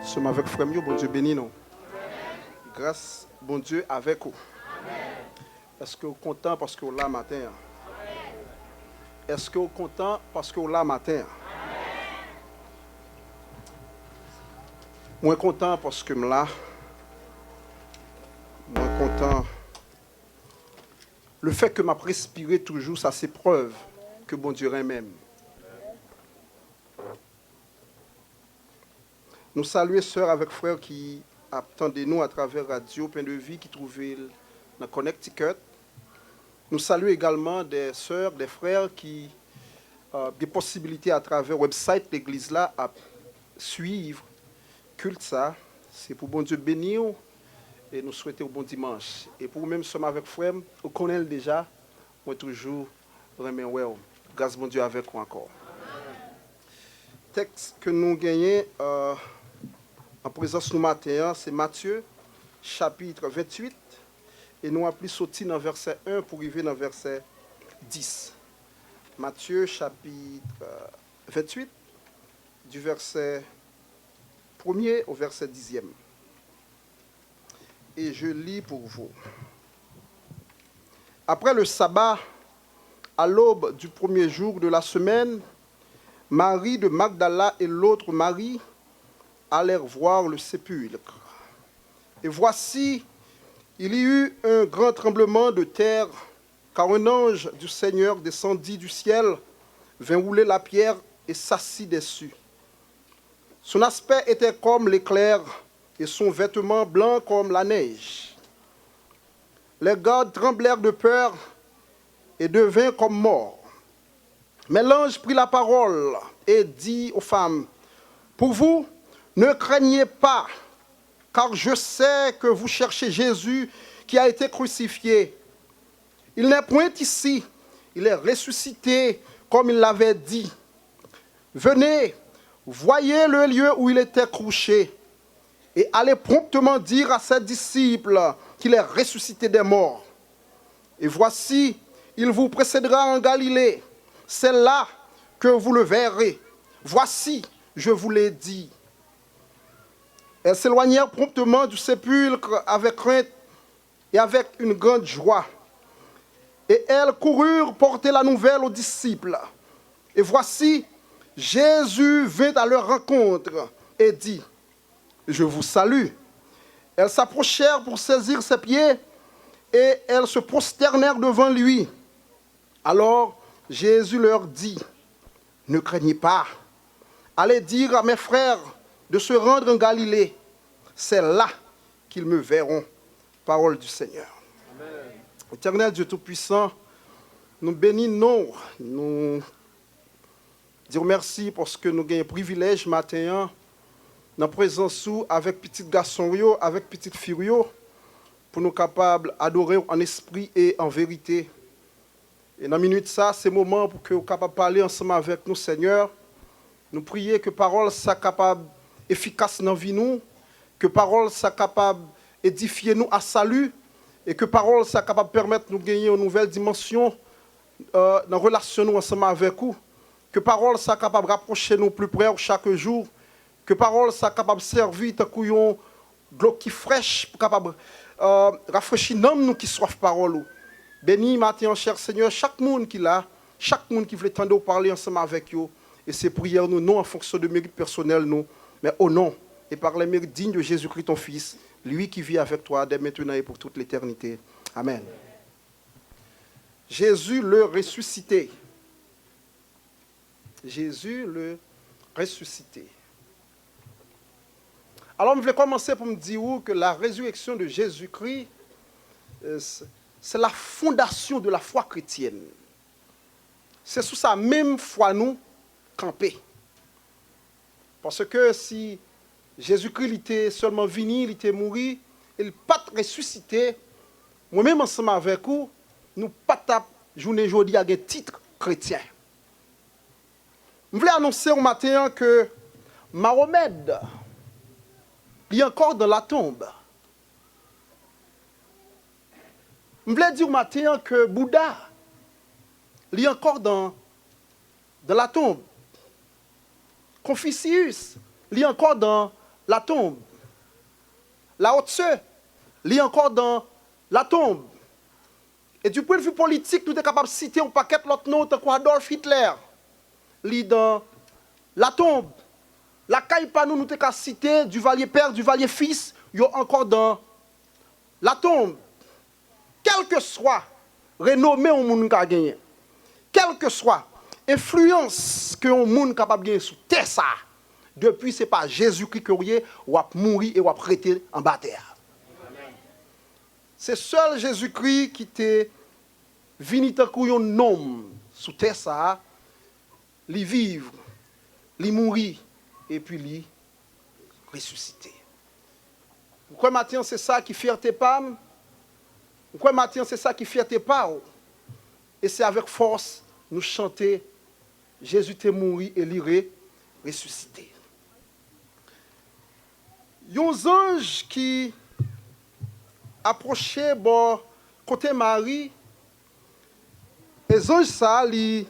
Sommes avec frère, bon Dieu béni nous. Grâce, bon Dieu, avec vous. Est-ce que vous êtes content parce que vous là matin? Est-ce que vous êtes content parce que vous là matin? Moi content parce que je suis là. Moi content. Le fait que m'a respiré toujours, ça c'est preuve que bon Dieu même. Nous saluons sœurs avec frères qui attendent nous à travers Radio Pain de Vie qui trouvent dans Connecticut. Nous saluons également des sœurs, des frères qui ont des possibilités à travers le website de l'église là à suivre culte ça. C'est pour bon Dieu bénir et nous souhaiter un bon dimanche. Et pour nous-mêmes, sommes avec frère, on connaît déjà, moi toujours vraiment ouais. Grâce bon Dieu avec vous encore. Texte que nous gagnons en présence nous matin, c'est Matthieu, chapitre 28, et nous appelons sorti dans verset 1 pour arriver dans verset 10. Matthieu, chapitre 28, du verset 1er au verset 10e. Et je lis pour vous. Après le sabbat, à l'aube du premier jour de la semaine, Marie de Magdala et l'autre Marie allèrent voir le sépulcre. Et voici, il y eut un grand tremblement de terre, car un ange du Seigneur descendit du ciel, vint rouler la pierre et s'assit dessus. Son aspect était comme l'éclair et son vêtement blanc comme la neige. Les gardes tremblèrent de peur et devinrent comme morts. Mais l'ange prit la parole et dit aux femmes, « Pour vous, ne craignez pas, car je sais que vous cherchez Jésus qui a été crucifié. Il n'est point ici, il est ressuscité comme il l'avait dit. Venez, voyez le lieu où il était couché et allez promptement dire à ses disciples qu'il est ressuscité des morts. Et voici, il vous précédera en Galilée. C'est là que vous le verrez. Voici, je vous l'ai dit. » Elles s'éloignèrent promptement du sépulcre avec crainte et avec une grande joie. Et elles coururent porter la nouvelle aux disciples. Et voici, Jésus vint à leur rencontre et dit, « Je vous salue. » Elles s'approchèrent pour saisir ses pieds et elles se prosternèrent devant lui. Alors Jésus leur dit, « Ne craignez pas. Allez dire à mes frères de se rendre en Galilée. C'est là qu'ils me verront. » Parole du Seigneur. Amen. Éternel Dieu Tout-Puissant, nous bénissons, nous disons merci parce que nous avons un privilège matin dans la présence avec petit garçon, avec petite fille, pour nous capables d'adorer en esprit et en vérité. Et dans la minute ça, c'est le moment pour que nous capables de parler ensemble avec nous, Seigneur. Nous prions que parole soit capable efficace dans la vie nous, que parole soit capable d'édifier nous à salut, et que parole soit capable de permettre de nous gagner une nouvelle dimension dans la relation nous ensemble avec vous, que parole soit capable de rapprocher nous plus près chaque jour, que parole soit capable de servir tant qu'on de l'eau qui fraîche, capable rafraîchir nous qui soif parole. Béni matin, cher Seigneur, chaque monde qui l'a, chaque monde qui veut tendre parler ensemble avec vous. Et ces prières, nous, non en fonction de mérite personnel, nous, mais au nom et par les mérites dignes de Jésus-Christ, ton Fils, lui qui vit avec toi dès maintenant et pour toute l'éternité. Amen. Jésus le ressuscité. Jésus le ressuscité. Alors, je vais commencer pour me dire que la résurrection de Jésus-Christ, c'est la fondation de la foi chrétienne. C'est sous sa même foi, nous, camper. Parce que si Jésus-Christ était seulement venu, il était mort, il n'est pas ressuscité, moi-même ensemble avec vous, nous pas tape journée aujourd'hui avec un titre chrétien. Je voulais annoncer au matin que Mahomet il est encore dans la tombe. Je voulais dire au matin que Bouddha il est encore dans la tombe. Confucius, il est encore dans la tombe. La haute sœur, lit encore dans la tombe. Et du point de vue politique, nous sommes capables de citer un paquet l'autre nom, comme Adolf Hitler, lit dans la tombe. La caille nous sommes capables de citer du Valier père, du Valier fils, il y a encore dans la tombe. Quel que soit renommé au monde qui a gagné, quelle que soit influence que le monde capable de gagner sur terre ça, depuis ce n'est pas Jésus-Christ qui ou a mouru et ou a prêté en bas terre. C'est seul Jésus-Christ qui te venu tant un homme sur terre ça, lui vivre, lui mourir et puis lui ressusciter. Pourquoi maintenant c'est ça qui fierté pas? Pourquoi maintenant c'est ça qui fierté pas? Et c'est avec force nous chanter Jésus t'est mort et lui ressuscité. Il y a un ange qui approchait bon côté Marie. Et l'ange ça lui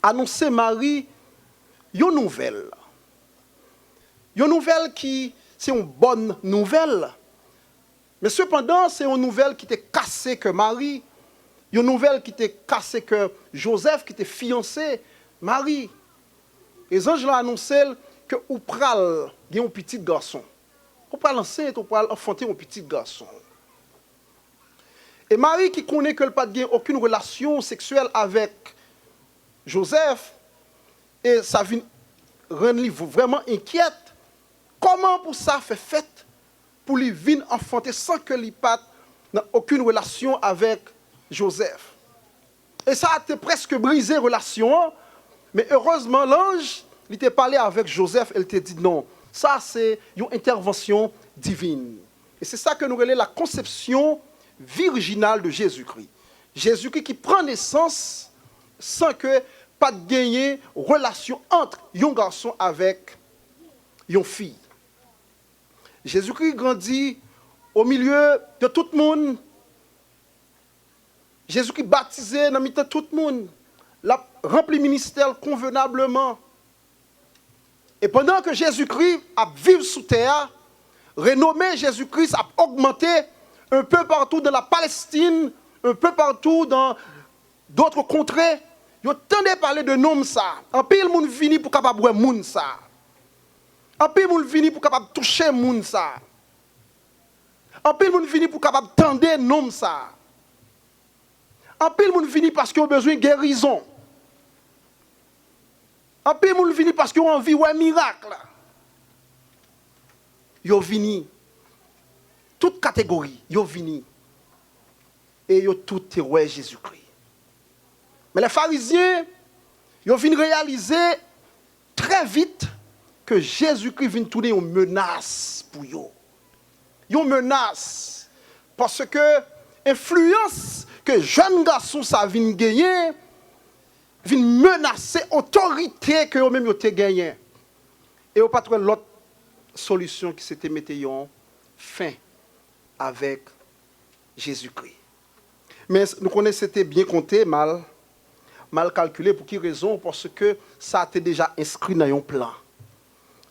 annonçait Marie une nouvelle. Une nouvelle qui c'est une bonne nouvelle. Mais cependant, c'est une nouvelle qui était cassée que Marie. Une nouvelle qui était cassée que Joseph, qui était fiancé Marie. Et les anges l'ont annoncé que ou pral il y a un petit garçon. Ou pral enceinte, ou pral enfanter un petit garçon. Et Marie qui connaît qu'elle n'a pas aucune relation sexuelle avec Joseph, et ça vient rendre vraiment inquiète. Comment pour ça fait pour lui venir enfanter sans que lui pas aucune relation avec Joseph. Et ça a été presque brisé la relation, mais heureusement l'ange, il t'a parlé avec Joseph, elle t'a dit non. Ça c'est une intervention divine. Et c'est ça que nous relève la conception virginale de Jésus-Christ. Jésus-Christ qui prend naissance sans que pas de gagner relation entre un garçon avec une fille. Jésus-Christ grandit au milieu de tout le monde. Jésus-Christ baptisé dans le milieu de tout le monde. L'a rempli le ministère convenablement. Et pendant que Jésus-Christ a vécu sous terre, renommé Jésus-Christ a augmenté un peu partout dans la Palestine, un peu partout dans d'autres contrées. Ils entendaient parler de nom ça. En pile, le monde vini pour capable voir monde ça. En pile, le monde vini pour capable toucher monde ça. En pile, le monde vini pour capable tendre nom ça. En pile, le monde vini parce qu'ils ont besoin de guérison. En pile, le monde vini parce qu'ils ont envie de miracle. Ils ont vini. Toute catégorie, ils ont vini. Et ils ont tout terroir Jésus-Christ. Mais les pharisiens, ils ont venu réaliser très vite que Jésus-Christ vient tourner une menace pour eux. Une menace. Parce que l'influence que jeunes garçons ça vient gagner, vient menacer l'autorité que eux-mêmes ont gagné. Et au pas trouvé l'autre solution qui s'était mettre fin avec Jésus-Christ. Mais nous connaissons c'était bien compté, mal calculé. Pour quelle raison? Parce que ça a été déjà inscrit dans un plan.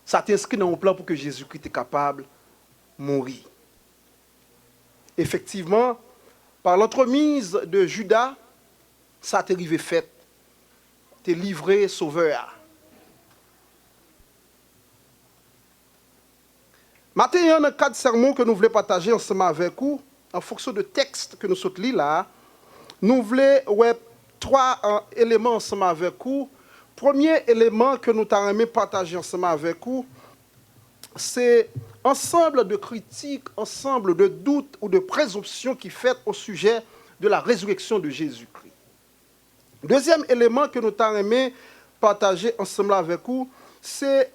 Ça a été inscrit dans un plan pour que Jésus-Christ était capable de mourir. Effectivement, par l'entremise de Judas, ça a été arrivé fait. Tu es livré sauveur. Maintenant, il y a un cadre de sermon que nous voulons partager ensemble avec vous, en fonction de texte que nous sommes là. Nous voulons trois éléments ensemble avec vous. Premier élément que nous avons partager ensemble avec vous, c'est ensemble de critiques, ensemble de doutes ou de présomptions qui fait au sujet de la résurrection de Jésus-Christ. Deuxième élément que nous avons partager ensemble avec vous, c'est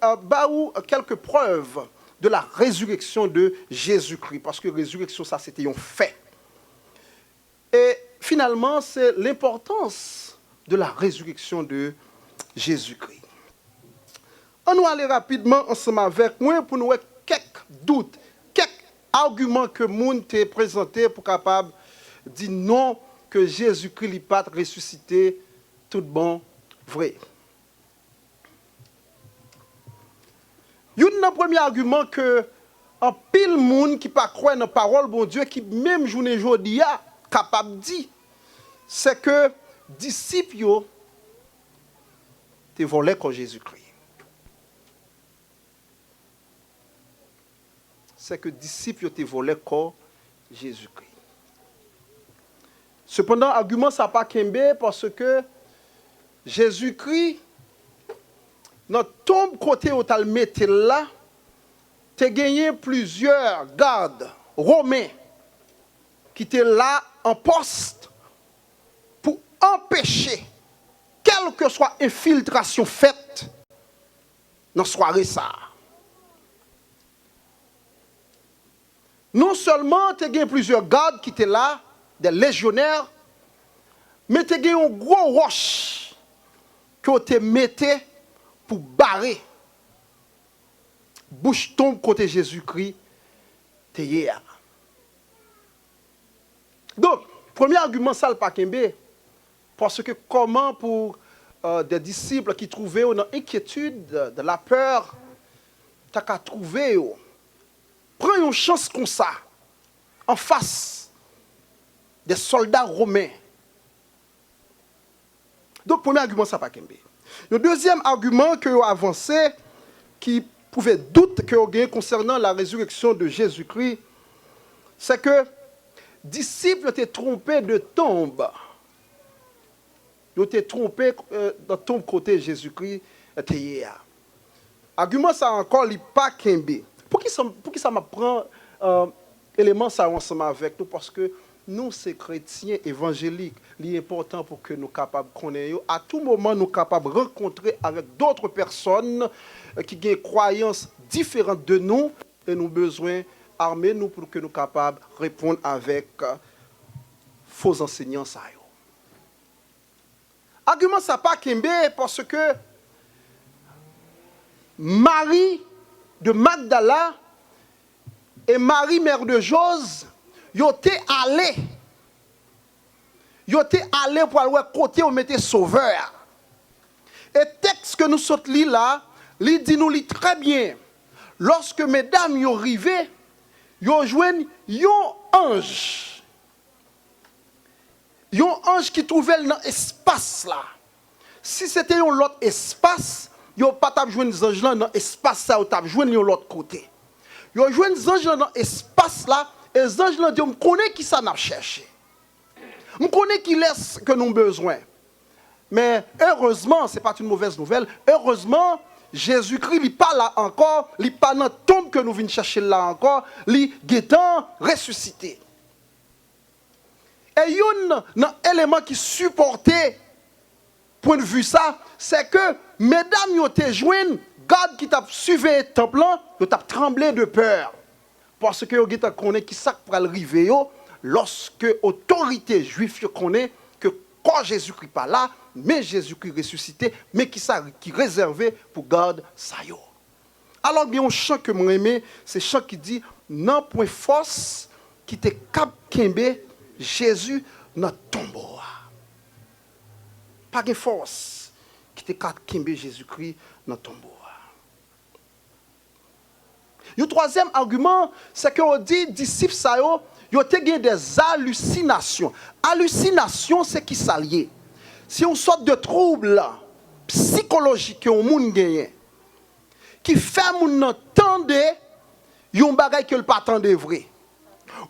quelques preuves de la résurrection de Jésus-Christ. Parce que la résurrection, ça, c'était un fait. Et finalement, c'est l'importance de la résurrection de Jésus-Christ. On va aller rapidement ensemble avec moi pour nous voir quelques doutes, quelques arguments que le monde t'a présenté pour capable de dire non, que Jésus-Christ n'est pas ressuscité, tout bon, vrai. Une le premier argument que un pile monde qui pas croire dans la parole bon Dieu qui même journée aujourd'hui capable dit c'est que disciples yo te volé comme Jésus-Christ. C'est que disciples yo te volé comme Jésus-Christ. Cependant, argument ça pas kembe parce que Jésus-Christ notre tombe côté où t'as le mettre là, t'as gagné plusieurs gardes romains qui étaient là en poste pour empêcher quelle que soit infiltration faite dans la soirée ça. Non seulement t'as gagné plusieurs gardes qui étaient là, des légionnaires, mais t'as gagné un gros roche que t'as metté pour barrer bouche tombe côté Jésus-Christ te hier. Donc, premier argument ça le pas kembe parce que comment pour des disciples qui trouvaient une inquiétude, de la peur, t'as qu'à trouver prends une chance comme ça en face des soldats romains. Donc, premier argument ça pas kembe. Le deuxième argument que vous avancé, qui pouvait doute que vous avez concernant la résurrection de Jésus-Christ, c'est que disciples étaient trompés de tombe. Ils étaient trompés de tombe côté Jésus-Christ. Argument ça encore, il pas kembe. Pour qui ça m'apprend élément ça ensemble avec nous parce que nous, ces chrétiens évangéliques, il est important pour que nous soyons capables de connaître. À tout moment, nous sommes capables de rencontrer avec d'autres personnes qui ont des croyances différentes de nous et nous avons besoin d'armer nous pour que nous soyons capables de répondre avec faux enseignants. Argument, ça pas kembe parce que Marie de Magdala et Marie, mère de Jose, ils étaient allés pour aller côté où mettait sauveur. Et texte que nous sortons là, il dit nous très bien. Lorsque mesdames y arrivé, ils joignent un ange. Un ange qui trouvait dans l'espace là. Si c'était un autre espace, ils n'ont pas joindre des anges là dans l'espace ça, ils ont joindre l'autre côté. Ils ont joindre des anges dans l'espace là. Et les anges ont dit, je connais qui ça n'a cherché. Je connais qui laisse que nous avons besoin. Mais heureusement, ce n'est pas une mauvaise nouvelle, heureusement, Jésus-Christ n'est pas là encore, il n'est pas dans la tombe que nous venons chercher là encore, il est ressuscité. Et il y a un élément qui supportait, point de vue ça, c'est que mesdames ont été jointes, garde qui t'a suivi le temple, ils ont tremblé de peur. Parce que vous connaissez qui ça pour arriver lorsque l'autorité juive connaît que quand Jésus-Christ pas là, mais Jésus-Christ ressuscité, mais qui réservé pour garder ça. Alors bien un chant que moi aimé, c'est chant qui dit non point force qui te cap kembe Jésus dans tombeau. Pas de force qui te cap kembe Jésus-Christ dans tombeau. Le troisième argument, c'est qu'on dit, disciples, ils ont des hallucinations. Hallucination, c'est qui s'allie. C'est une sorte de trouble psychologique que monde gagne, qui fait moun entendre yon bagay que le pas attendre vrai.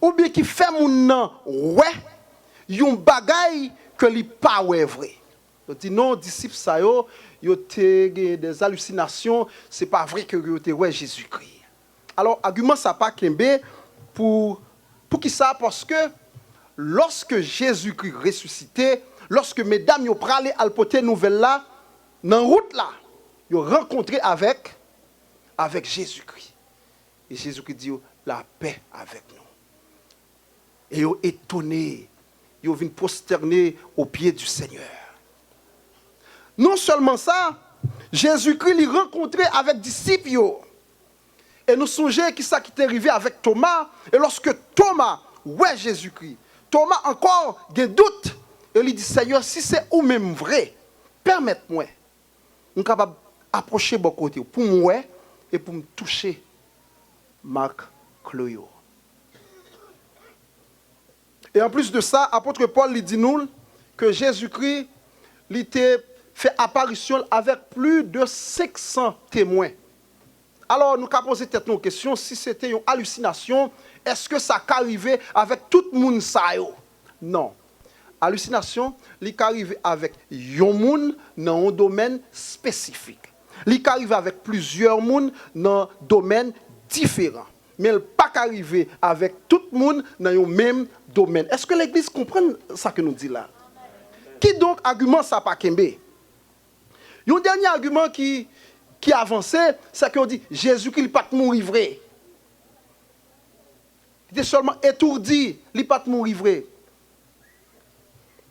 Ou bien qui fait moun ouais yon bagay que li pas ouais vrai. On dit non, disciples, ils ont des hallucinations, c'est pas vrai que ils ont ouais Jésus-Christ. Alors, argument ça pas kembe pour qui ça? Parce que lorsque Jésus-Christ ressuscité, lorsque mesdames ont pralé à porter nouvelle là, dans route là, ils ont rencontré avec Jésus-Christ. Et Jésus-Christ dit la paix avec nous. Et ils ont étonné, ils ont venu prosterner aux pieds du Seigneur. Non seulement ça, Jésus-Christ les rencontré avec disciples. Et nous songeons qui ça qui est arrivé avec Thomas. Et lorsque Thomas, ouais Jésus-Christ, Thomas encore a des doutes. Et il dit, Seigneur, si c'est ou même vrai, permettez-moi. Nous sommes capables d'approcher de côté pour moi et pour me toucher Marc Cloyo. Et en plus de ça, apôtre Paul lui dit nous que Jésus-Christ il fait apparition avec plus de 500 témoins. Alors, nous avons posé tête nos questions, si c'était une hallucination, est-ce que ça arrivé avec tout le monde ça yo? Non. Hallucination, il arrive avec un monde dans un domaine spécifique. Il arrive avec plusieurs monde dans un domaine différent. Mais il ne peut pas arriver avec tout le monde dans le même domaine. Est-ce que l'Église comprend ça que nous dit là? Qui donc argument ça pas kembe? Un dernier argument qui avançait, c'est qu'on dit Jésus-Christ n'est pas mourir vrai. Il était seulement étourdi, il n'est pas mourir vrai.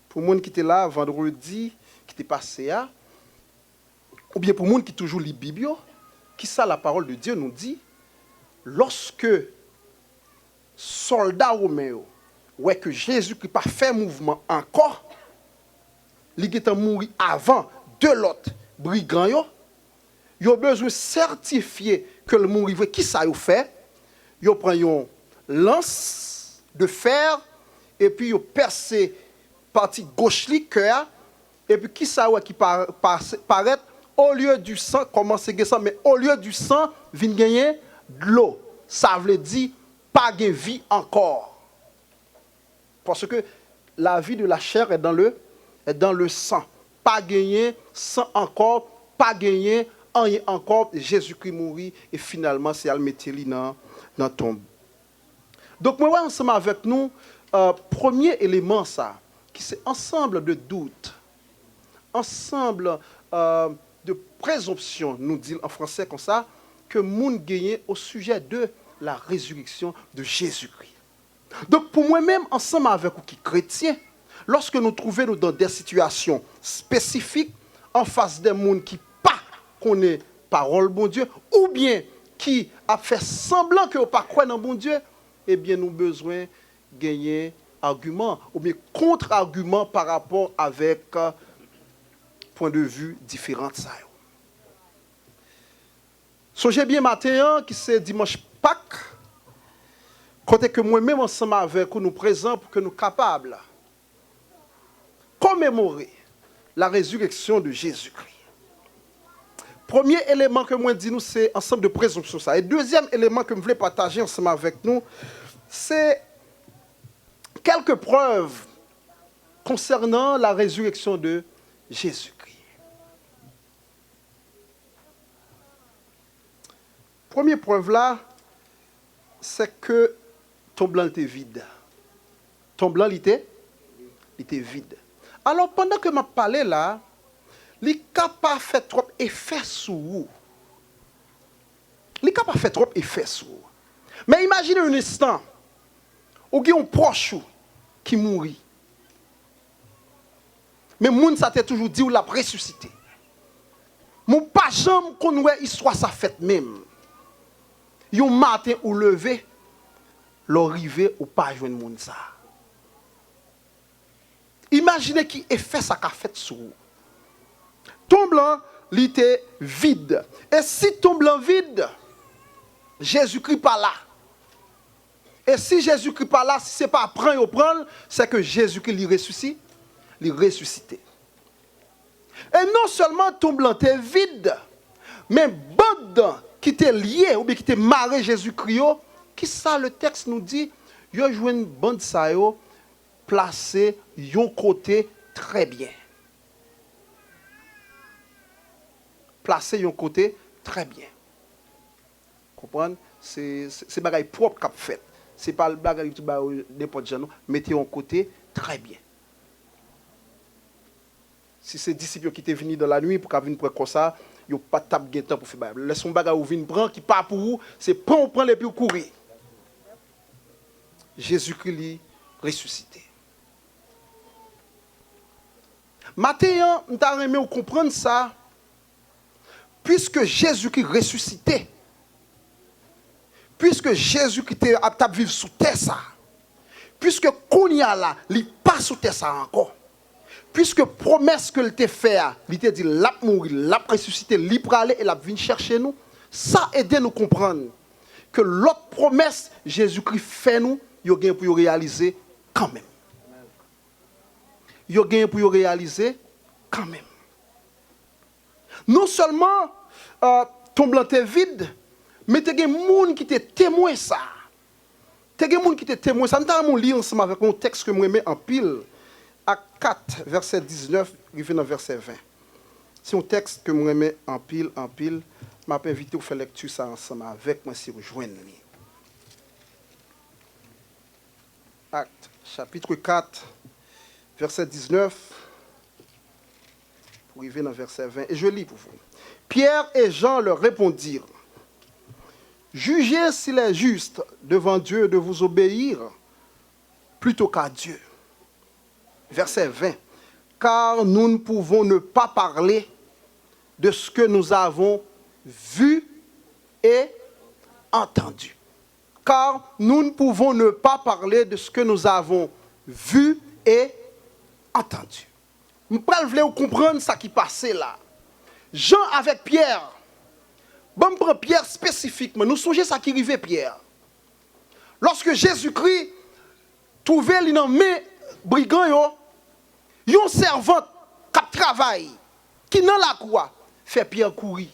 Pour les gens qui étaient là vendredi, qui étaient passés là, ou bien pour les gens qui toujours lit la Bible, qui ça la parole de Dieu nous dit, lorsque soldats romains, ouais que Jésus-Christ n'a pas fait mouvement encore, il est mort avant de l'autre brigand, il a besoin de certifier que le mourir vrai. Qui ça a fait? Il prend une lance de fer et puis il perce partie gauche du cœur et puis qui ça qui paraît au lieu du sang commence à sang mais au lieu du sang vient gagner de l'eau. Ça veut dire pas de vie encore. Parce que la vie de la chair est dans le sang. Pas gagner sang encore, pas gagner rien encore. Jésus-Christ mourit et finalement c'est al mettre dans la tombe. Donc moi ensemble avec nous premier élément ça qui c'est ensemble de doutes, ensemble de présomption, nous dit en français comme ça, que moun gagne au sujet de la résurrection de Jésus-Christ. Donc pour moi-même, ensemble avec vous qui chrétiens, lorsque nous trouvons dans des situations spécifiques, en face des gens qui pas connaissent parole bon Dieu, ou bien qui a fait semblant que pas croire dans bon Dieu, eh bien nous avons besoin de gagner argument ou bien contre-argument par rapport avec point de vue différents. Songez bien matin, qui c'est dimanche Pâques, côté que moi-même ensemble avec nous présents pour que nous capables commémorer la résurrection de Jésus-Christ. Premier élément que moi dis nous, c'est ensemble de présomption ça. Et deuxième élément que je voulais partager ensemble avec nous, c'est quelques preuves concernant la résurrection de Jésus-Christ. Première preuve là, c'est que ton blanc était vide. Ton blanc était vide. Alors pendant que je parlais là, il n'a pas fait trop effet sur vous. Il n'a pas fait trop effet sur vous. Mais imaginez un instant où il y a un proche qui mourit. Mais moun ça t'a toujours dit ou l'a ressuscité. Mon pas jamais qu'on voit histoire ça fait même. Yon matin ou levé, l'arrivée ou pas joindre moun ça. Imaginez qui effet ça qu'a fait sur vous. Ton blanc, il était vide. Et si ton blanc vide, Jésus-Christ pas là. Et si Jésus-Christ pas là, si ce n'est pas prendre ou prendre, c'est que Jésus-Christ lui ressuscite, lui ressuscité. Et non seulement ton blanc est vide, mais bande qui était lié ou bien qui était marré Jésus-Christ, qui ça le texte nous dit, il y a une bande ça yo placé yon côté très bien. Placé yon côté très bien. Comprenez? C'est bagaille propre qu'a fait. C'est pas le bagaille qui ba n'importe gens, mettez yon côté très bien. Si c'est disciples qui étaient venus dans la nuit pour qu'ils viennent prendre comme ça, ils n'ont pas de table de temps pour faire. Laisse son bagage ou viennent prendre qui part pour vous, c'est prendre les pieds courir. Jésus-Christ ressuscité. Maintenant, nous avons aimé comprendre ça. Puisque Jésus-Christ ressuscité, puisque Jésus-Christ est apte à vivre sous terre ça, puisque Kounia là, il pas sous terre ça encore, puisque promesse que il t'a fait, il t'a dit l'a mourir, l'a ressuscité, il pour aller et l'a venir chercher nous, Ça aide nous comprendre que l'autre promesse Jésus-Christ fait nous, il y a pour réaliser quand même. Il y a pour réaliser quand même. Non seulement ton blanc est vide, mais il y a des gens qui te témoignent ça. Il y a des gens qui te témoignent ça. Nous allons lire ensemble avec un texte que je mets en pile. Acte 4, verset 19, arrivé dans verset 20. C'est un texte que je mets en pile. Je m'ai invité à faire lecture ça ensemble avec moi si vous joignez. Acte, chapitre 4, verset 19, pour arriver dans verset 20. Et je lis pour vous. Pierre et Jean leur répondirent, « Jugez s'il est juste devant Dieu de vous obéir plutôt qu'à Dieu. » Verset 20. « Car nous ne pouvons ne pas parler de ce que nous avons vu et entendu. » Car nous ne pouvons ne pas parler de ce que nous avons vu et entendu. Je voulais comprendre ce qui passait là. Jean avec Pierre. Bon, prend Pierre spécifiquement. Nous songeons ça qui arrivait Pierre. Lorsque Jésus-Christ trouvait les mains brigands, yon servante qui travaille, qui dans la croix, fait Pierre courir.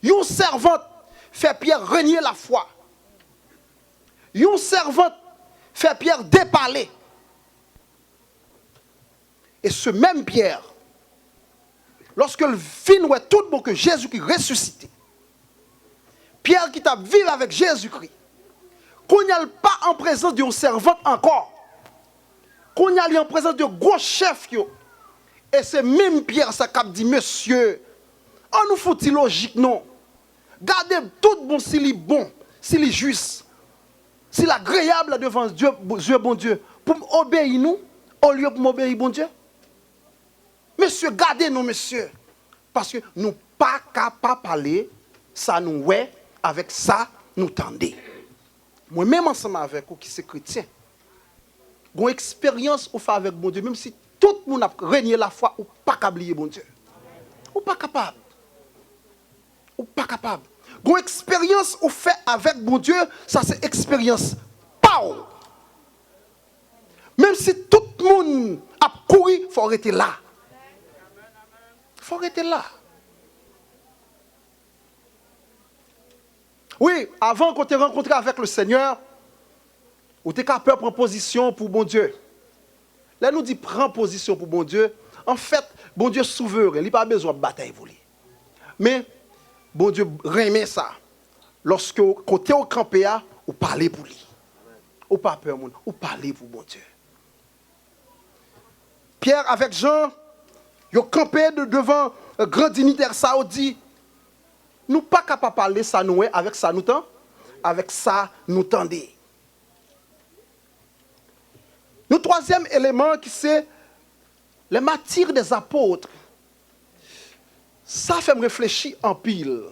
Yon servante fait Pierre renier la foi. Yon servante fait Pierre déparler. Et ce même Pierre, lorsque le fin ouais tout bon que Jésus-Christ ressuscité, Pierre qui t'a vécu avec Jésus-Christ, qu'on n'y a pas en présence d'une servante encore, qu'on y a en présence de gros chefs, et c'est même Pierre ça qui dit, monsieur, on nous faut-il logique, non? Gardez tout bon s'il est bon, s'il est juste, s'il est agréable devant Dieu, bon Dieu, pour obéir nous, au lieu pour m'obéir, bon Dieu. Monsieur, gardez-nous, monsieur. Parce que nous pas capables de parler, ça nous ouais, avec ça, nous tendez. Moi-même ensemble avec vous qui c'est chrétien, une expérience ou fait avec bon Dieu, même si tout le monde a régné la foi, ou pas capable de bon Dieu. Ou pas capable. Ou pas capable. Une expérience ou fait avec bon Dieu, ça c'est expérience. Pow! Même si tout le monde a couru, il faut arrêter là. Il faut arrêter là. Oui, avant qu'on te rencontre avec le Seigneur, ou tu es capable de prendre position pour bon Dieu. Là, nous dit prends position pour bon Dieu. En fait, bon Dieu souverain, il n'a pas besoin de bataille pour lui. Mais, bon Dieu remet ça. Lorsque côté au campé, ou parler pour lui. Ou pas peur, ou parler pour bon Dieu. Pierre avec Jean, ils ont campé devant un grand dignitaire saoudien. Nous pas capables de parler ça nous avec ça nous tend, avec ça nous tendez. Le troisième élément qui c'est les matières des apôtres. Ça fait me réfléchir en pile.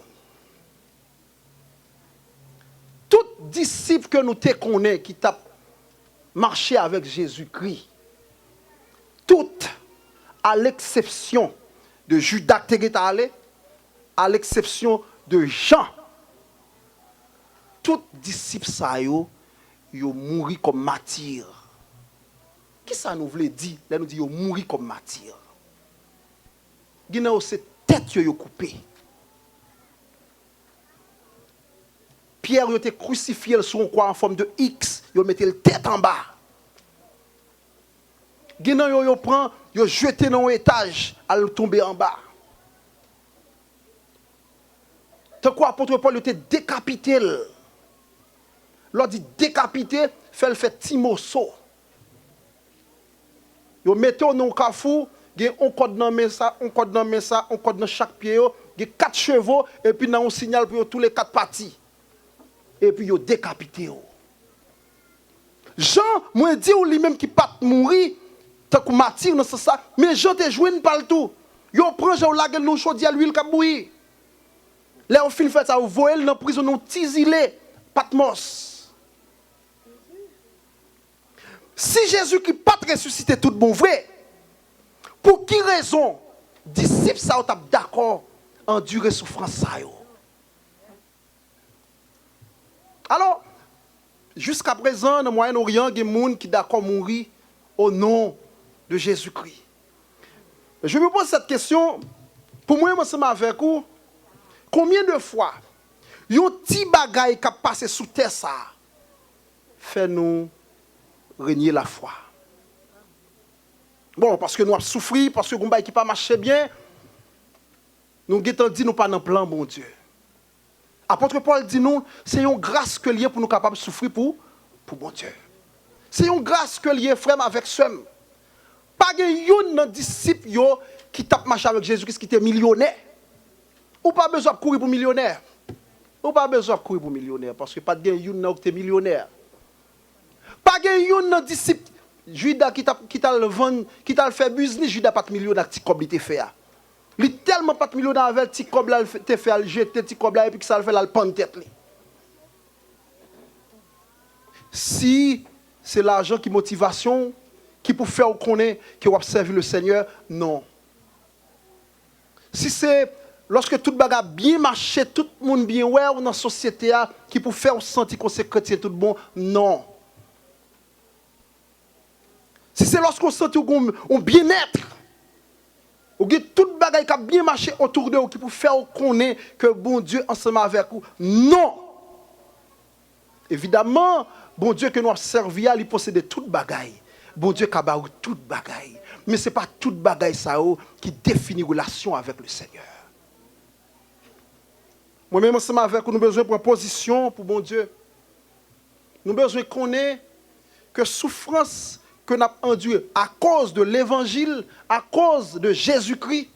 Tout disciple que nous te connaissons qui t'a marché avec Jésus-Christ, tout à l'exception de Judas qui est allé, à l'exception de Jean, tout disciple ça yo mouri comme martyr. Qui ça nous voulait dire? Là nous dit yo mouri comme martyr. Gina c'est tête yo coupé. Pierre yo été crucifié sur une croix en forme de X, yo mettait le tête en bas. Gina yo prend, yo jeté dans un étage, elle tomber en bas. Tant quoi apôtre Paul était décapité. Lors dit décapité, fait petit morceau. Yo mettez dans carrefour, gen on code dans main ça, on code dans main ça, on code dans chaque pied yo, gen 4 chevaux et puis dans un signal pour tous les 4 parties. Et puis yo décapité yo. Jean, moi dit ou lui-même qui pas mourir, tant que martyr dans ça, mais Jean te joine pas le tout. Yo prend Jean la gueule nous chaudière l'huile qui bouillir. Là, on fin fait ça, vous voyez dans la prison, nous tisilé, Patmos. Si Jésus qui pas ressuscité tout bon vrai, pour qui raison, disciples ça ont d'accord endurer souffrance ça yo. Alors, jusqu'à présent, dans le Moyen-Orient, il y a des gens qui sont d'accord mourir au nom de Jésus-Christ. Je me pose cette question, pour moi, ensemble avec vous, combien de fois, un petit bagay qui a passé sous terre, ça, fait nous régner la foi. Bon, parce que nous avons souffert, parce que nous n'avons pas marché bien, nous avons dit nous pas dans le plan, bon Dieu. Apôtre Paul dit nous, c'est une grâce que lié pour nous capables de souffrir pour bon Dieu. C'est une grâce que lié frère avec somme. Pas de disciple qui tape marché avec Jésus-Christ qui était millionnaire. Ou pas besoin de courir pour millionnaire. Ou pas besoin de courir pour millionnaire parce que pas de yon qui est millionnaire. Pas de yon disciple Judas qui t'a le vendre, qui t'a le fait business, Judas pas de millionnaire qui comme il te fait. Il tellement pas de millionnaire avec petit comme là te fait le jeter petit comme là et puis que ça le fait là le prendre tête. Si c'est l'argent qui motivation qui pour faire connaître que vous servi le Seigneur, non. Si c'est lorsque tout bagarre bien marché, tout le monde bien ouais dans la société qui pour faire sentir qu'on c'est chrétien tout bon, non. Si c'est lorsqu'on sent un bien-être, ou que tout bagaille qui a bien marché autour de vous qui pour faire connaître que bon Dieu ensemble avec vous, non. Évidemment, bon Dieu que nous avons servi, il possède toute bagaille. Bon Dieu qui a toute bagaille. Mais ce n'est pas toute bagaille ça qui définit la relation avec le Seigneur. Moi-même, ensemble avec vous, nous avons besoin de position pour bon Dieu. Nous avons besoin de connaître que souffrance que nous avons endurée à cause de l'évangile, à cause de Jésus-Christ,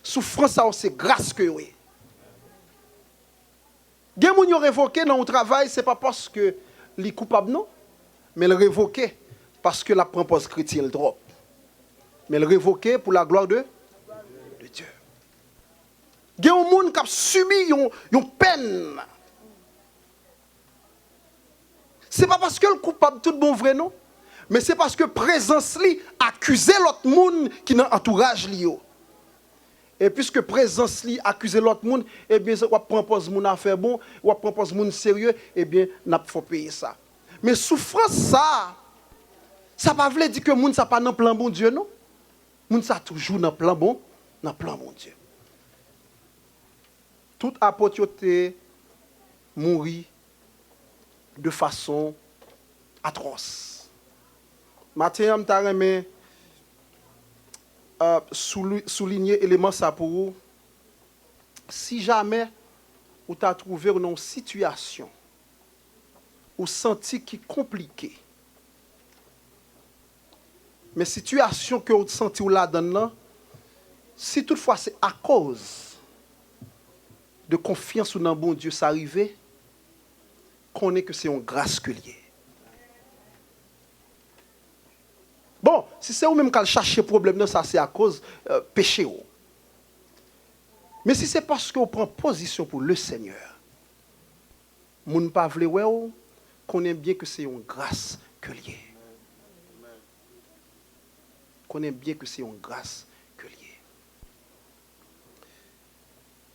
souffrance, c'est grâce que oui. Gen moun yo révoqué dans le travail, ce n'est pas parce que les coupable non, mais le révoqué parce que la propose chrétien le drop. Mais le révoqué pour la gloire de Dieu. Gen moun qui a subi une peine. Ce n'est pas parce que le coupable tout bon vrai non, mais c'est parce que présence li accuse l'autre monde qui dans entourage li yo. Et puisque présence li accuse l'autre monde, eh bien on propose moun à faire bon, on propose moun sérieux, eh bien n'a faut payer ça. Mais souffrance ça pas veut dire que moun ça pas dans plan bon Dieu non. Moun ça toujours dans plan bon Dieu. Tout apôtre mourit de façon atroce. Matin, je souligner élément ça pour vous. Si jamais vous avez trouvé une situation ou senti qui est compliquée, mais situation que vous senti là-dedans, si toutefois c'est à cause de confiance dans bon Dieu, ça arrive, connaît que c'est une grâce que lié. Bon, si c'est vous-même qui cherchez problème, ça c'est à cause péché. Mais si c'est parce que vous prenez position pour le Seigneur, vous ne pas voulez connaît bien que c'est une grâce que lié. Connaît bien que c'est une grâce que lié.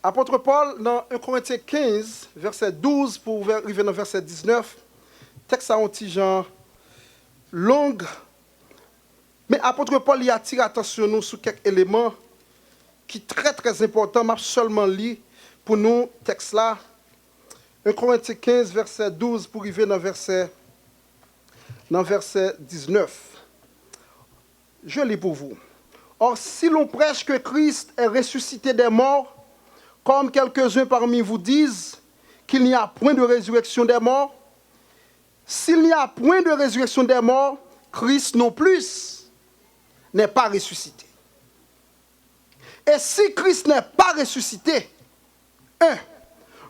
Apôtre Paul, dans 1 Corinthiens 15, verset 12, pour arriver dans verset 19, texte à un petit genre long. Mais apôtre Paul y attire attention sur quelques éléments qui sont très très importants. Je seulement lis pour nous texte là. 1 Corinthiens 15, verset 12, pour arriver dans verset 19. Je lis pour vous. Or, si l'on prêche que Christ est ressuscité des morts, comme quelques-uns parmi vous disent qu'il n'y a point de résurrection des morts, s'il n'y a point de résurrection des morts, Christ non plus n'est pas ressuscité. Et si Christ n'est pas ressuscité,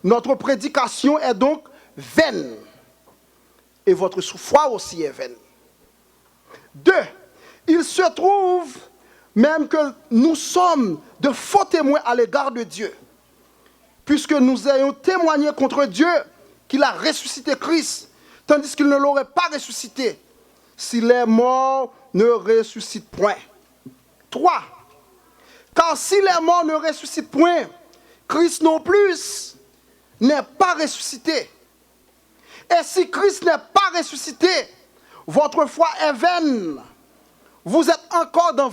notre prédication est donc vaine. Et votre foi aussi est vaine. 2, il se trouve même que nous sommes de faux témoins à l'égard de Dieu, puisque nous ayons témoigné contre Dieu qu'il a ressuscité Christ, tandis qu'il ne l'aurait pas ressuscité si les morts ne ressuscitent point. 3. Car si les morts ne ressuscitent point, Christ non plus n'est pas ressuscité. Et si Christ n'est pas ressuscité, votre foi est vaine. Vous êtes encore dans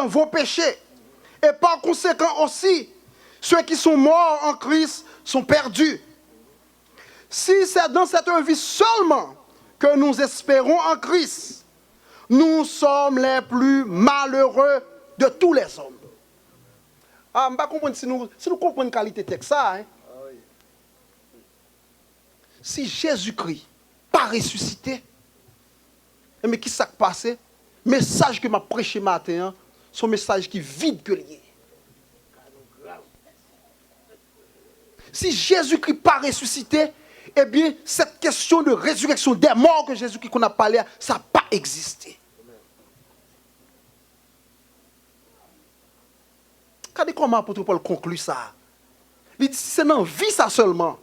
vos péchés. Et par conséquent aussi, ceux qui sont morts en Christ sont perdus. Si c'est dans cette vie seulement que nous espérons en Christ, nous sommes les plus malheureux de tous les hommes. Ah, je ne sais pas comprendre si nous comprenons la qualité de texte. Hein? Si Jésus-Christ pas ressuscité, mais qui s'est passé? Le message que m'a prêché matin, c'est un message qui est vide que lié. Si Jésus-Christ pas ressuscité, eh bien, cette question de résurrection des morts que Jésus-Christ qu'on a parlé, ça n'a pas existé. Regardez comment l'apôtre Paul conclut ça. Il dit, c'est dans la vie ça seulement.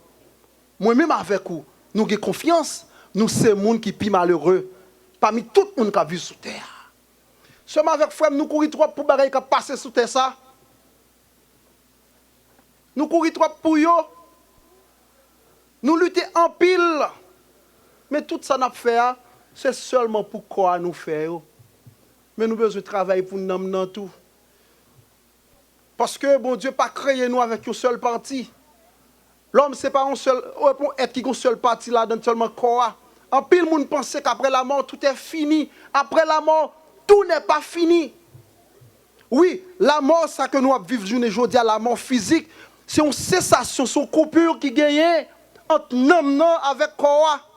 Moi-même avec vous, nous avons confiance, nous sommes les gens qui sont plus malheureux parmi tout le monde qui a vu sur terre. Seulement avec frère, nous courons trop pour les gens qui passent sur terre ça. Nous courons trop pour eux. Nous luttons en pile. Mais tout ça n'a fait, c'est seulement pour quoi nous faire. Mais nous avons besoin de travailler pour nous dans tout. Parce que bon Dieu n'a pas créé nous avec une seule partie. L'homme, ce n'est pas un seul être qui a une seule partie là, dans seulement corps. En pile, monde pense qu'après la mort, tout est fini. Après la mort, tout n'est pas fini. Oui, la mort, ça que nous vivons aujourd'hui, la mort physique, c'est une cessation, c'est une coupure qui gagne entre nous avec corps.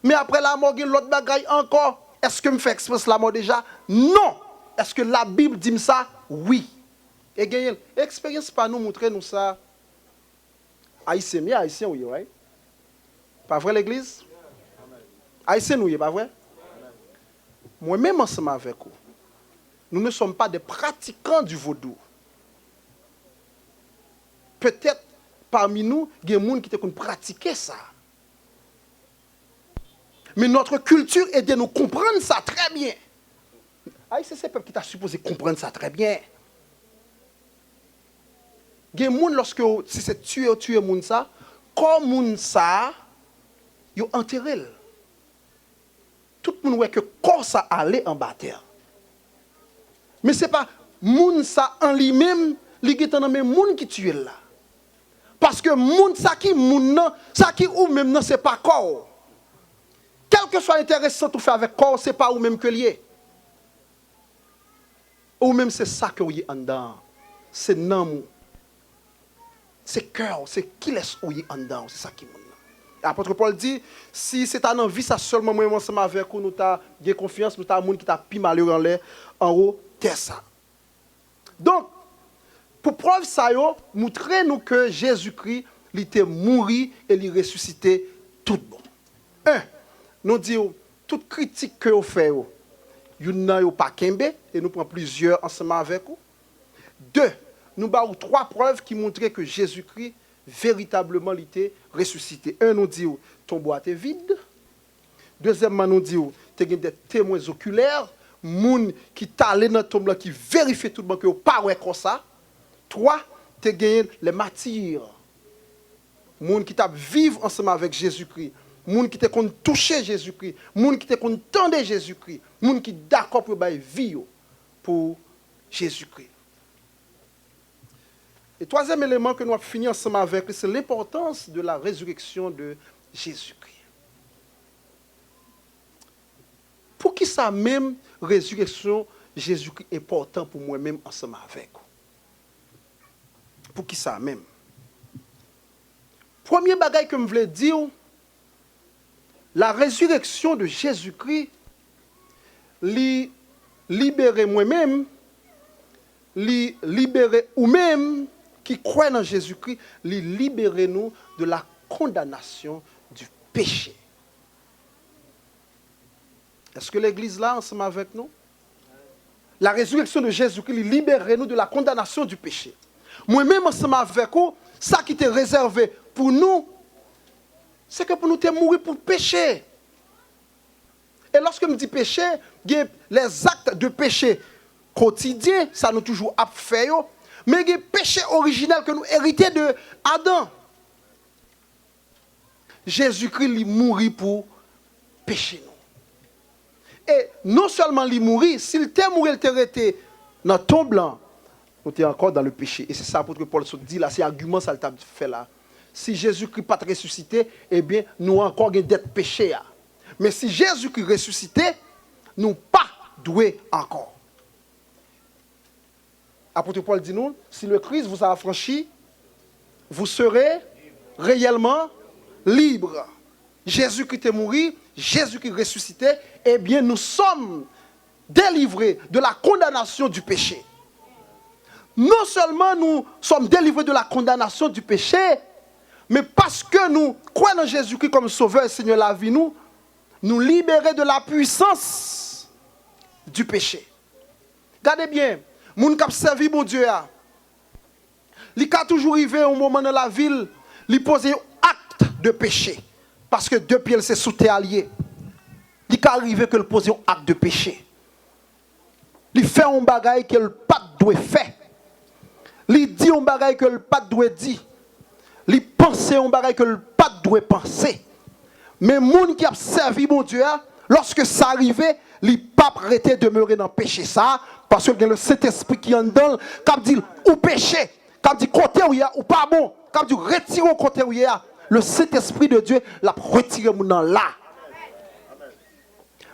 Mais après la mort, il y a l'autre bagaille encore. Est-ce que je fais exprès la mort déjà? Non. Est-ce que la Bible dit ça? Oui. Et gagne l'expérience pas nous montrer nous ça. Haïtien, oui, ouais. Pas vrai l'église? Haïtien, oui, pas vrai? Moi-même ensemble avec vous, nous ne sommes pas des pratiquants du vaudou. Peut-être parmi nous, il y a des gens qui pratiquent ça. Mais notre culture est de nous comprendre ça très bien. C'est ce peuple qui t'a supposé comprendre ça très bien. Il y a des gens, lorsque si c'est tuer moun ça, comme moun ça, ils ont enterré. Tout le monde voit que corps ça allait en bataille. Mais ce n'est pas moun ça en lui-même, il y a des gens qui tuent là. Parce que moun ça qui moun ça qui ou même non c'est pas corps. Quel que soit intéressant tout faire avec corps, c'est pas ou même que lié. Ou même c'est ça que vous y en dedans. C'est non. C'est cœur, c'est qui laisse ou y en dedans, c'est ça qui moun. L'apôtre Paul dit, si c'est un envie, ça seulement moi ensemble avec vous, nous avons confiance, nous avons moun qui t'a pi malheur en haut, c'est ça. Donc, pour preuve ça, montrer nous que Jésus-Christ, il était mort et il ressuscité tout bon. Un, nous disons, toute critique que vous faites, vous n'avez pas kembe, et nous prenons plusieurs ensemble avec vous. Deux, nous avons trois preuves qui montrent que Jésus-Christ, véritablement, il était ressuscité. Un, nous disons, ton boîte est vide. Deuxièmement, nous disons, tu as des témoins oculaires, moun qui t'allent dans tombe là, qui vérifient tout le monde que vous pas comme ça. Trois, tu as gagné les martyrs. Moun qui t'a vivre ensemble avec Jésus-Christ. Moun qui t'a touché Jésus-Christ. Moun qui t'a tendé Jésus-Christ. Moun qui d'accord pour bailler vie pour Jésus-Christ. Et troisième élément que nous avons fini ensemble avec, c'est l'importance de la résurrection de Jésus-Christ. Pour qui ça même, résurrection Jésus-Christ est important pour moi-même ensemble avec vous? Pour qui ça même? Premier bagage que je voulais dire, la résurrection de Jésus-Christ, libérer moi-même, libérer ou-même qui croient dans Jésus-Christ, libérer nous de la condamnation du péché. Est-ce que l'Église là, ensemble avec nous? La résurrection de Jésus-Christ libère nous de la condamnation du péché. Moi-même, ensemble avec vous, ça qui était réservé pour nous, c'est que pour nous, tu es mourir pour péché. Et lorsque je dis péché, les actes de péché quotidiens, ça nous toujours à faire. Mais il y a un péché originel que nous héritons de Adam. Jésus-Christ est mort pour pécher nous. Et non seulement il est mort, s'il était mort, il était resté dans le tombe blanc, nous sommes encore dans le péché. Et c'est ça que Paul se dit là, c'est l'argument ça t'a fait là. Si Jésus-Christ n'est pas ressuscité, eh bien, nous avons encore d'être péché. Mais si Jésus-Christ est ressuscité, nous pas doués encore. Apôtre Paul dit nous, si le Christ vous a affranchi, vous serez réellement libre. Jésus-Christ est mort, Jésus-Christ est ressuscité, eh bien nous sommes délivrés de la condamnation du péché. Non seulement nous sommes délivrés de la condamnation du péché, mais parce que nous croyons en Jésus-Christ comme Sauveur et Seigneur de la vie, nous libérer de la puissance du péché. Regardez bien, les gens qui servi mon Dieu, ils ont toujours arrivé au moment dans la ville, ils posaient un acte de péché. Parce que depuis elle s'est sous terre alliée. Il est arrivé que le poser un acte de péché. Il fait un bagage que le pas doit faire. Il dit un bagage que le pas doit dire. Il pense un bagage que le pas doit penser. Mais les gens qui ont servi mon Dieu, lorsque ça arrivait, ils pas arrêté de demeurer dans le péché ça. Parce que le Saint-Esprit qui est en dedans, qui dit ou péché, qui dit côté où il y a ou pas bon, qui dit retirer au côté où il y a. Le Saint-Esprit de Dieu l'a retiré mon là.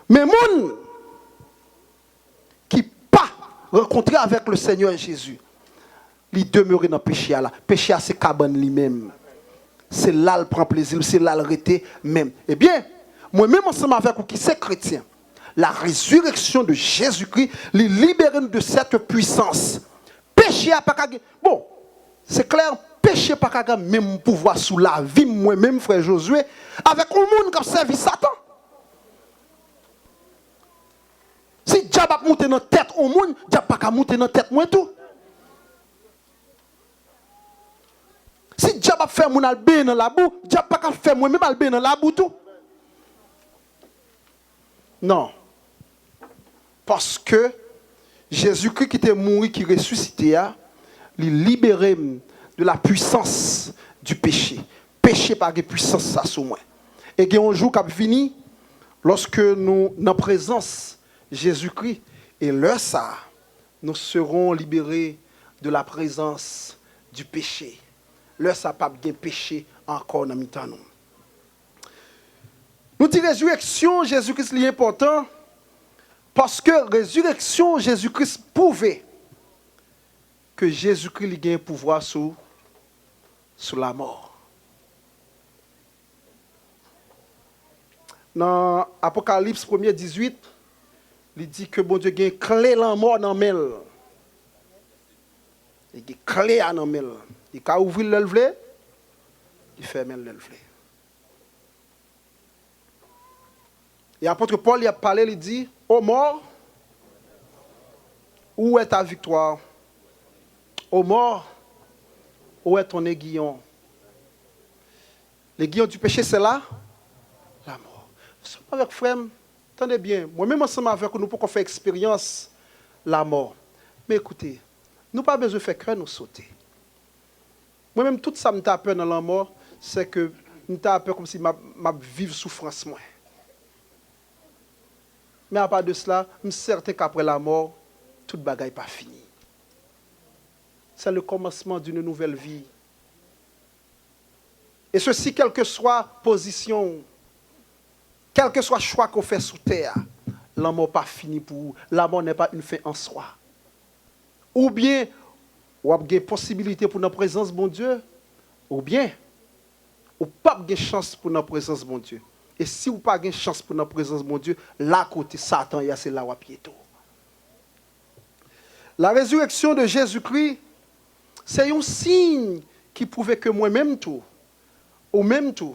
Mais moun qui pas rencontré avec le Seigneur Jésus, il demeure dans le péché là. Péché c'est cabane lui-même. C'est là il prend plaisir, c'est là il rete même. Eh bien, moi-même ensemble avec vous qui c'est chrétien, la résurrection de Jésus-Christ les libère de cette puissance. Péché a pas bon, c'est clair. Péché pas qu'à même pouvoir sous la vie moi-même frère Josué avec un monde qui a servi Satan. Si diable a monté dans tête au monde, diable pas qu'à monter dans tête moi tout. Si diable a fait mon albé dans la boue, diable pas qu'à faire moi même albé dans la boue tout. Non. Parce que Jésus-Christ qui était mort qui ressuscité a, il libéré de la puissance du péché. Péché par la puissance ça sur moi. Et il y a un jour qui venu lorsque nous dans présence de Jésus-Christ et l'heure ça nous serons libérés de la présence du péché. L'heure ça pas de péché encore dans mi-temps nous. Nous disons résurrection Jésus-Christ est important parce que résurrection Jésus-Christ prouvait que Jésus-Christ a un pouvoir sur la mort. Dans Apocalypse 1er 18, il dit que bon Dieu a une clé la mort dans la main. Il a une clé à la main. Il a ouvert le levé, il ferme le levé. Et l'apôtre Paul il a parlé, il dit, ô mort, où est ta victoire? Ô mort, où est ton aiguillon? L'aiguillon du péché, c'est là? La mort. Nous sommes avec frère, attendez bien, moi-même ensemble avec nous, pour qu'on fasse expérience la mort. Mais écoutez, nous n'avons pas besoin de faire cœur nous sauter. Moi-même, tout ça me tape peur dans la mort, c'est que nous tape peur comme si je vivais souffrance. Moi. Mais à part de cela, je suis certain qu'après la mort, toute bagaille n'est pas fini. C'est le commencement d'une nouvelle vie. Et ceci, quelle que soit position, quel que soit choix qu'on fait sous terre, la mort n'est pas fini pour vous. La mort n'est pas une fin en soi. Ou bien, vous avez une possibilité pour notre présence, bon Dieu, ou bien, vous n'avez pas de chance pour notre présence, bon Dieu. Et si vous n'avez pas de chance pour notre présence, bon Dieu, là côté Satan, c'est là où vous pied. La résurrection de Jésus-Christ, c'est un signe qui prouvait que moi-même tout, au même tout,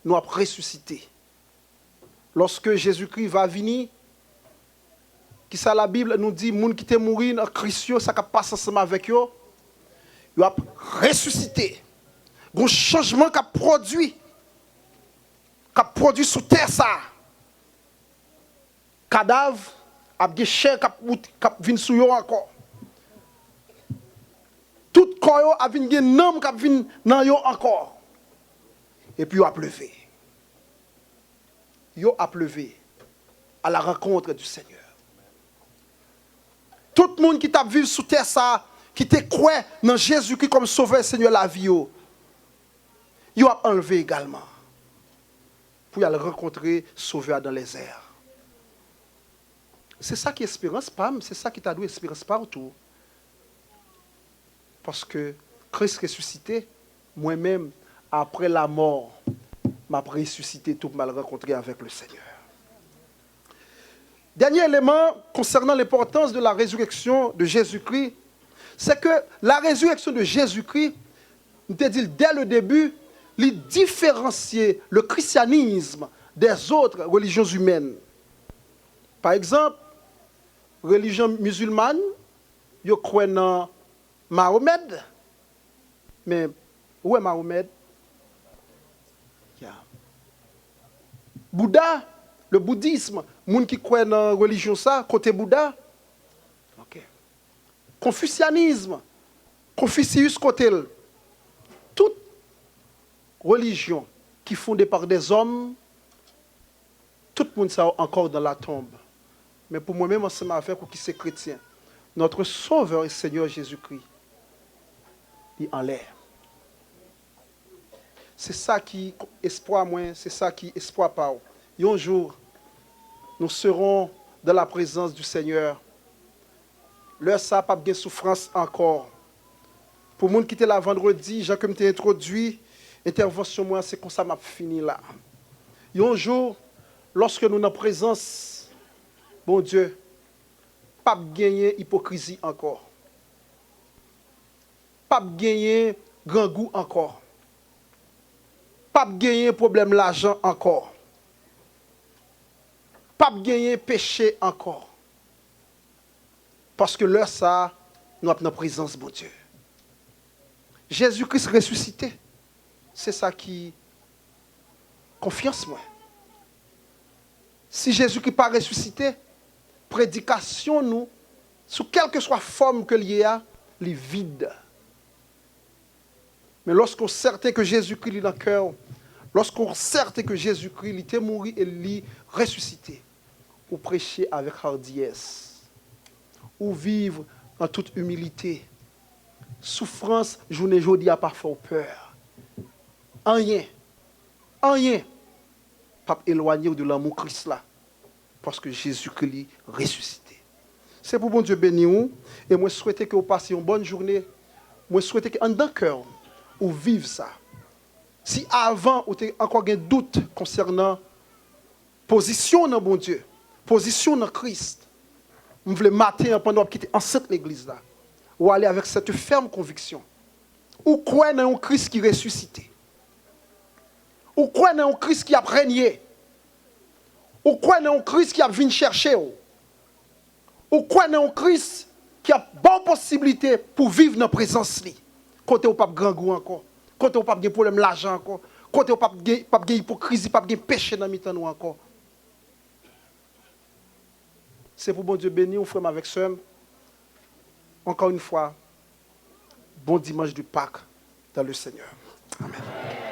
nous avons ressuscité. Lorsque Jésus-Christ va venir, qui ça la Bible nous dit, les gens qui étaient morts en Christ, ça passe ensemble avec eux, ils ont ressuscité. Il y a un changement qui a produit sous terre ça. Cadavre, il y a des chair qui viennent sur eux encore. corps a vinn gen nom k'ap vinn nan yo encore. Et puis yo a levé. Yo a levé à la rencontre du Seigneur. Tout le monde qui t'a vécu sous terre ça, qui te croit dans Jésus-Christ comme sauveur Seigneur la vie yo a enlevé également pour y aller rencontrer sauveur dans les airs. C'est ça qui est espérance, Pam, c'est ça qui t'a donné espérance partout. Parce que Christ ressuscité, moi-même, après la mort, m'a ressuscité tout pour me rencontrer avec le Seigneur. Dernier élément concernant l'importance de la résurrection de Jésus-Christ, c'est que la résurrection de Jésus-Christ, nous te dit dès le début, il différencier le christianisme des autres religions humaines. Par exemple, religion musulmane, ils croient dans Mahomet. Mais où est Mahomet? Bouddha, le bouddhisme, les gens qui croient dans la religion, ça, côté Bouddha. Okay. Confucianisme, Confucius côté. Toute religion qui est fondée par des hommes, tout le monde est encore dans la tombe. Mais pour moi-même, ensemble avec qui c'est chrétien, notre Sauveur et Seigneur Jésus-Christ, il est en l'air. C'est ça qui espoir moi, c'est ça qui espoir pas. Et un jour, nous serons dans la présence du Seigneur. L'heure ça pas de souffrance encore. Pour les gens qui étaient là vendredi, Jean comme t'ai introduit, intervention moi c'est comme ça m'a fini là. Et un jour, lorsque nous sommes en présence, bon Dieu, pas gagner hypocrisie encore. Pas gagner grand goût encore. Pas gagner problème l'argent encore. Pas gagner péché encore. Parce que l'heure ça, nous avons notre présence, bon Dieu. Jésus-Christ ressuscité, c'est ça qui confiance moi. Si Jésus-Christ pas ressuscité, prédication nous, sous quelque soit forme que l'il y a, il est vide. Mais lorsqu'on certain que Jésus-Christ est dans le cœur, lorsqu'on certain que Jésus-Christ était mort et il est ressuscité, ou prêcher avec hardiesse, ou vivre en toute humilité, souffrance, journée aujourd'hui a parfois peur. Rien, pas éloigner de l'amour Christ là, parce que Jésus-Christ est ressuscité. C'est pour bon Dieu bénir et moi souhaite que vous passiez une bonne journée. Moi souhaite que en dans cœur ou vive ça. Si avant vous avez encore un doute concernant position dans bon Dieu, position dans Christ, vous voulez matin pendant quitter enceinte l'église là, ou aller avec cette ferme conviction. Ou croire dans un Christ qui est ressuscité. Ou croire dans un Christ qui a régné. Ou croire dans un Christ qui a venu chercher. Ou croire dans un Christ qui a bonne possibilité pour vivre dans la présence. Côté ou pas grand goût encore. Côté ou pas de problème l'argent encore. Côté ou pas de hypocrisie, pas de péché dans le nous encore. C'est pour bon Dieu béni, on frère avec soeur. Encore une fois, bon dimanche de Pâques dans le Seigneur. Amen.